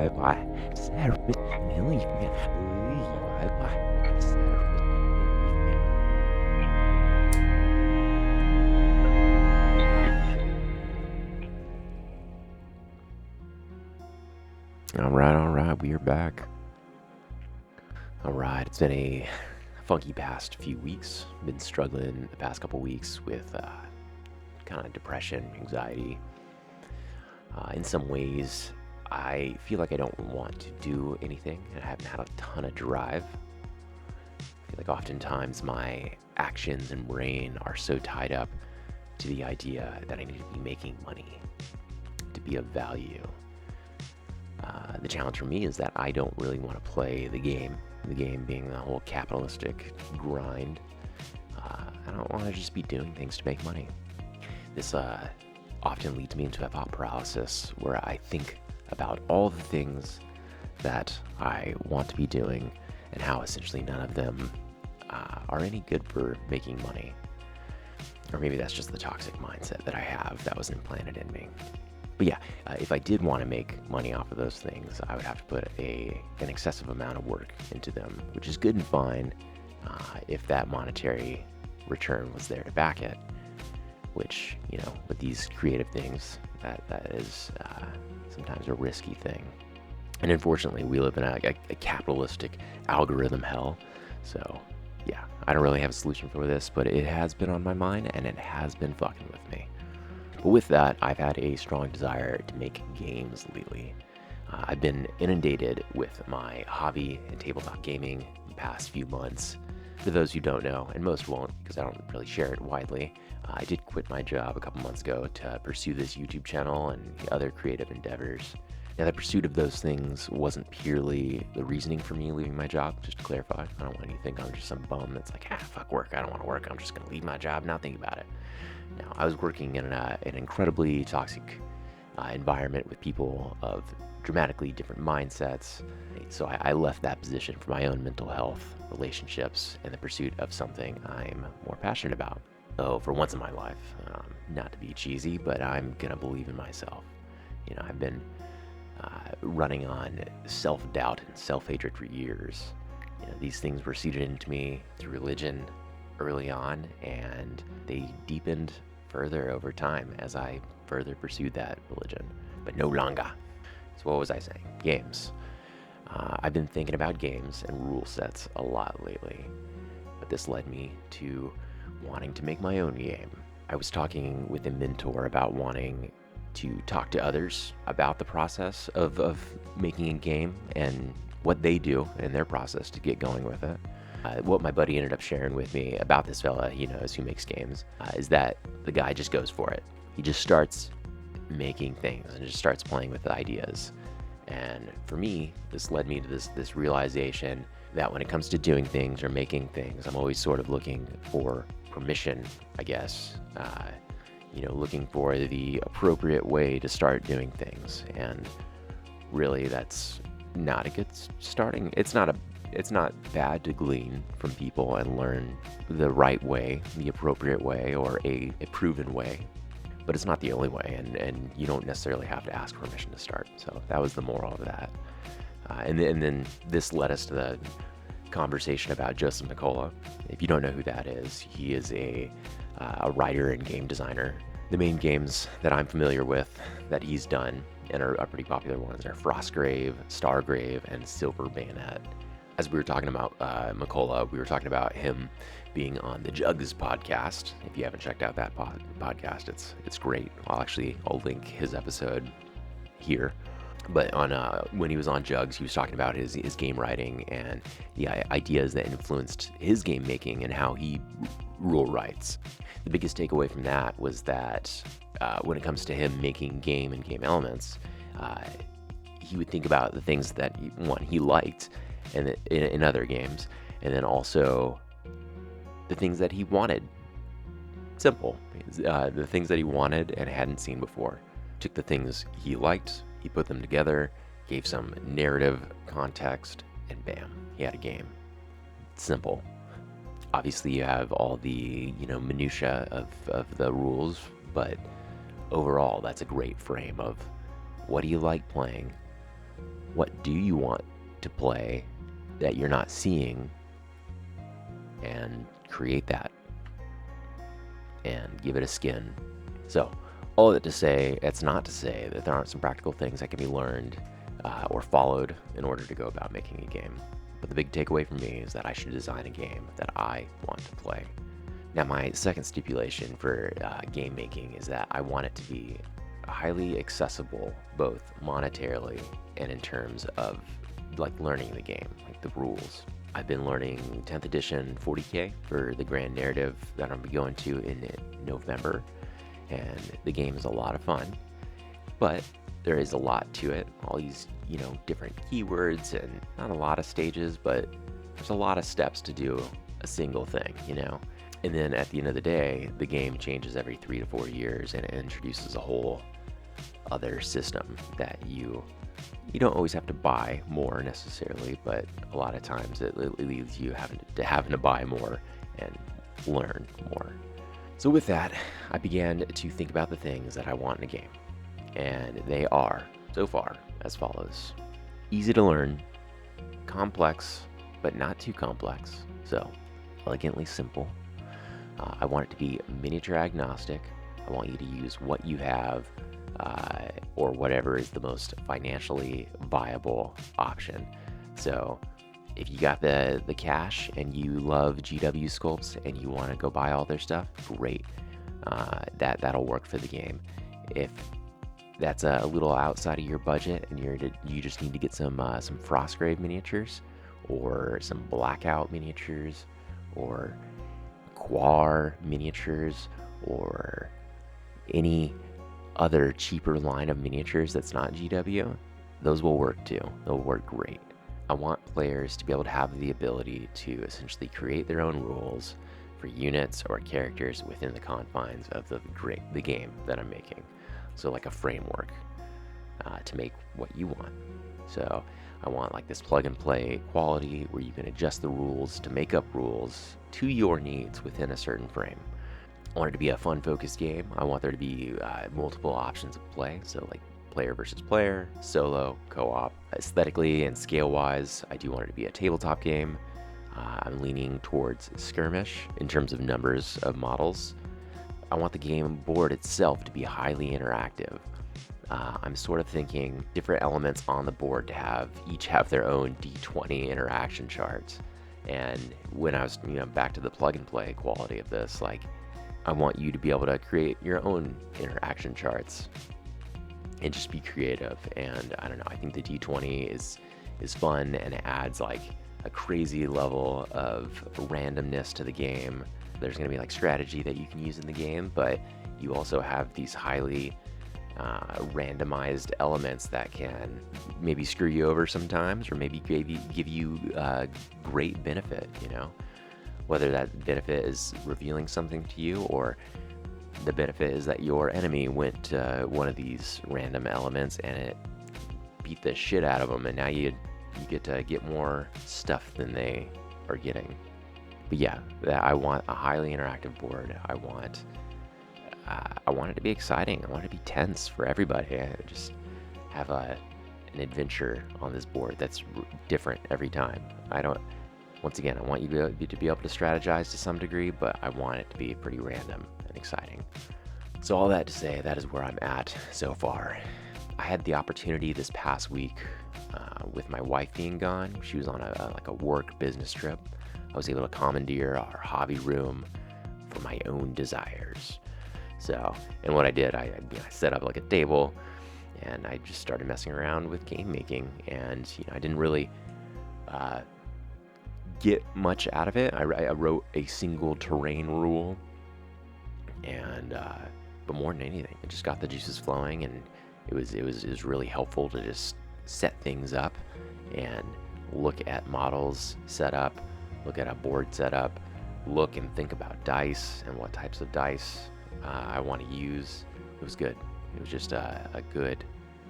All right, we are back. All right, it's been a funky past few weeks. Been struggling the past couple weeks with kind of depression, anxiety. In some ways, I feel like I don't want to do anything, and I haven't had a ton of drive. I feel like oftentimes my actions and brain are so tied up to the idea that I need to be making money, to be of value. The challenge for me is that I don't really want to play the game being the whole capitalistic grind. I don't want to just be doing things to make money. This often leads me into a thought paralysis where I think about all the things that I want to be doing and how essentially none of them are any good for making money. Or maybe that's just the toxic mindset that I have that was implanted in me. But yeah, if I did want to make money off of those things, I would have to put an excessive amount of work into them, which is good and fine if that monetary return was there to back it. Which, with these creative things, that is sometimes a risky thing. And unfortunately, we live in a capitalistic algorithm hell. So yeah, I don't really have a solution for this, but it has been on my mind and it has been fucking with me. But with that, I've had a strong desire to make games lately. I've been inundated with my hobby in tabletop gaming the past few months. For those who don't know, and most won't because I don't really share it widely, I did quit my job a couple months ago to pursue this YouTube channel and other creative endeavors. Now, the pursuit of those things wasn't purely the reasoning for me leaving my job, just to clarify. I don't want you to think I'm just some bum that's like, fuck work, I don't want to work, I'm just going to leave my job, not think about it. Now, I was working in an incredibly toxic environment with people of dramatically different mindsets. So I left that position for my own mental health, relationships, and the pursuit of something I'm more passionate about. Oh, for once in my life, not to be cheesy, but I'm going to believe in myself. I've been running on self-doubt and self-hatred for years. These things were seeded into me through religion early on, and they deepened further over time as I further pursued that religion, but no longer. So what was I saying? Games. I've been thinking about games and rule sets a lot lately, but this led me to wanting to make my own game. I was talking with a mentor about wanting to talk to others about the process of making a game and what they do in their process to get going with it. What my buddy ended up sharing with me about this fella he knows who makes games is that the guy just goes for it. He just starts making things and just starts playing with the ideas. And for me, this led me to this realization that when it comes to doing things or making things, I'm always sort of looking for permission, I guess. Looking for the appropriate way to start doing things. And really, that's not a good starting. It's not bad to glean from people and learn the right way, the appropriate way, or a proven way. But it's not the only way, and you don't necessarily have to ask permission to start. So that was the moral of that. And then this led us to the conversation about Joseph Nicola. If you don't know who that is, he is a writer and game designer. The main games that I'm familiar with that he's done and are pretty popular ones are Frostgrave, Stargrave, and Silver Bayonet. As we were talking about Nicola, we were talking about him being on the Jugs podcast. If you haven't checked out that podcast, it's great. I'll link his episode here. But when he was on Jugs, he was talking about his game writing and the ideas that influenced his game making and how he rule writes. The biggest takeaway from that was that when it comes to him making game and game elements, he would think about the things that he liked and in other games, and then also the things that he wanted. Simple. The things that he wanted and hadn't seen before. Took the things he liked, he put them together, gave some narrative context, and bam, he had a game. Simple. Obviously, you have all the minutia of the rules, but overall, that's a great frame of what do you like playing, What do you want to play that you're not seeing, and create that and give it a skin. So all of it to say, it's not to say that there aren't some practical things that can be learned or followed in order to go about making a game. But the big takeaway for me is that I should design a game that I want to play. Now, my second stipulation for game making is that I want it to be highly accessible, both monetarily and in terms of like learning the game, like the rules. I've been learning 10th edition 40K for the grand narrative that I'm going to in November, and the game is a lot of fun, but there is a lot to it. All these, different keywords and not a lot of stages, but there's a lot of steps to do a single thing, And then at the end of the day, the game changes every 3 to 4 years, and it introduces a whole other system that you don't always have to buy more necessarily, but a lot of times it leaves you having to buy more and learn more. So with that, I began to think about the things that I want in a game, and they are, so far, as follows. Easy to learn, complex, but not too complex, so elegantly simple. I want it to be miniature agnostic. I want you to use what you have, or whatever is the most financially viable option. So if you got the cash and you love GW sculpts and you want to go buy all their stuff, great. That'll work for the game. If that's a little outside of your budget and you just need to get some Frostgrave miniatures or some Blackout miniatures or Quar miniatures or any other cheaper line of miniatures that's not GW, those will work too. They'll work great. I want players to be able to have the ability to essentially create their own rules for units or characters within the confines of the game that I'm making. So like a framework to make what you want. So I want like this plug and play quality where you can adjust the rules to make up rules to your needs within a certain frame. I want it to be a fun focused game. I want there to be multiple options of play. So like player versus player, solo, co-op. Aesthetically and scale wise, I do want it to be a tabletop game. I'm leaning towards skirmish in terms of numbers of models. I want the game board itself to be highly interactive. I'm sort of thinking different elements on the board to each have their own D20 interaction charts. And when I was, back to the plug and play quality of this, like I want you to be able to create your own interaction charts and just be creative. And I don't know, I think the D20 is fun, and it adds like a crazy level of randomness to the game. There's going to be like strategy that you can use in the game, but you also have these highly randomized elements that can maybe screw you over sometimes, or maybe give you great benefit, whether that benefit is revealing something to you, or the benefit is that your enemy went to one of these random elements and it beat the shit out of them, and now you get to get more stuff than they are getting. But yeah, I want a highly interactive board. I want it to be exciting. I want it to be tense for everybody. I just have an adventure on this board that's different every time. Once again, I want you to be able to strategize to some degree, but I want it to be pretty random and exciting. So all that to say, that is where I'm at so far. I had the opportunity this past week, with my wife being gone. She was on a work business trip. I was able to commandeer our hobby room for my own desires. So, and what I did, I set up like a table, and I just started messing around with game making. And I didn't really get much out of it. I wrote a single terrain rule, and but more than anything, it just got the juices flowing, and it was really helpful to just set things up and look at models set up, look at a board setup, look and think about dice and what types of dice I want to use. It was good. It was just a good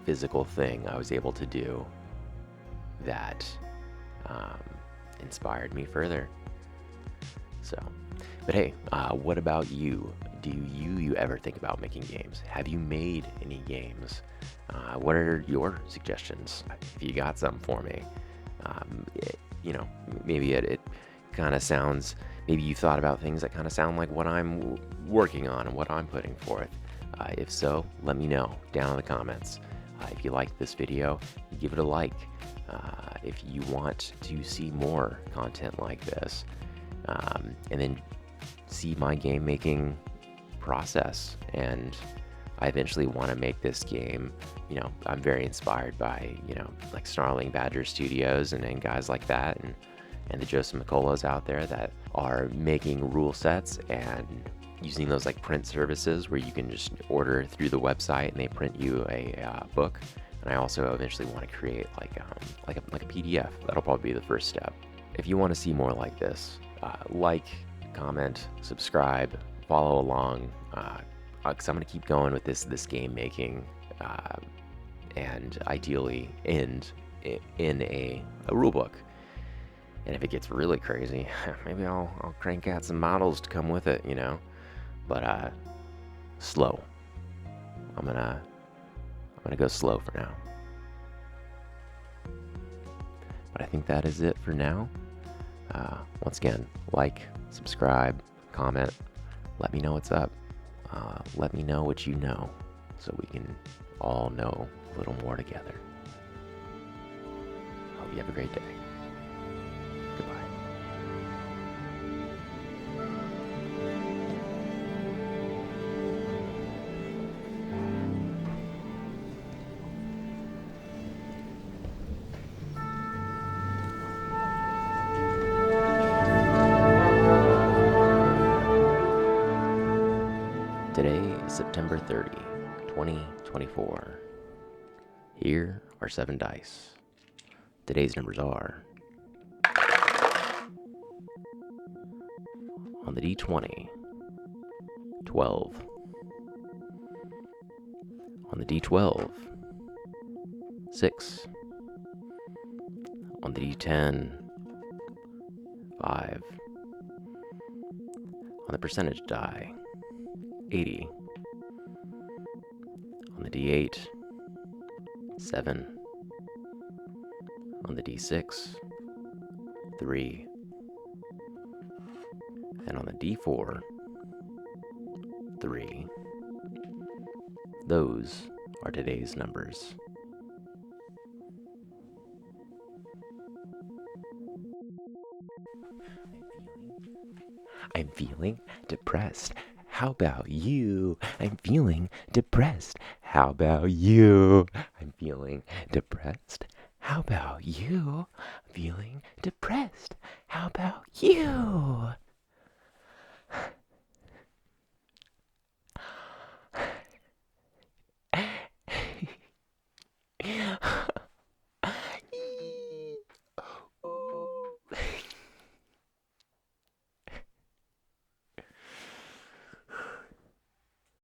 physical thing I was able to do that inspired me further. So, but hey, what about you? Do you ever think about making games? Have you made any games? What are your suggestions? If you got some for me, maybe it kind of sounds. Maybe you thought about things that kind of sound like what I'm working on and what I'm putting forth. If so, let me know down in the comments. If you liked this video, give it a like. If you want to see more content like this, and then see my game making process, and I eventually want to make this game. I'm very inspired by like Snarling Badger Studios and guys like that, and the Joseph McCulloughs out there that are making rule sets and using those like print services where you can just order through the website and they print you a book. And I also eventually want to create like a PDF. That'll probably be the first step. If you want to see more like this, like, comment, subscribe, follow along, because I'm going to keep going with this game making, and ideally end in a rule book. And if it gets really crazy, maybe I'll crank out some models to come with it, But slow. I'm gonna go slow for now. But I think that is it for now. Once again, like, subscribe, comment, let me know what's up. Let me know what you know, so we can all know a little more together. Hope you have a great day. Goodbye. Today is September 30, 2024. Here are 7 dice. Today's numbers are: on the D20, 12. On the D12, 6. On the D10, 5. On the percentage die, 80. On the D8, 7. On the D6, 3. And on the D4, 3. Those are today's numbers. I'm feeling depressed. How about you? I'm feeling depressed. How about you? I'm feeling depressed. How about you? Feeling depressed. How about you?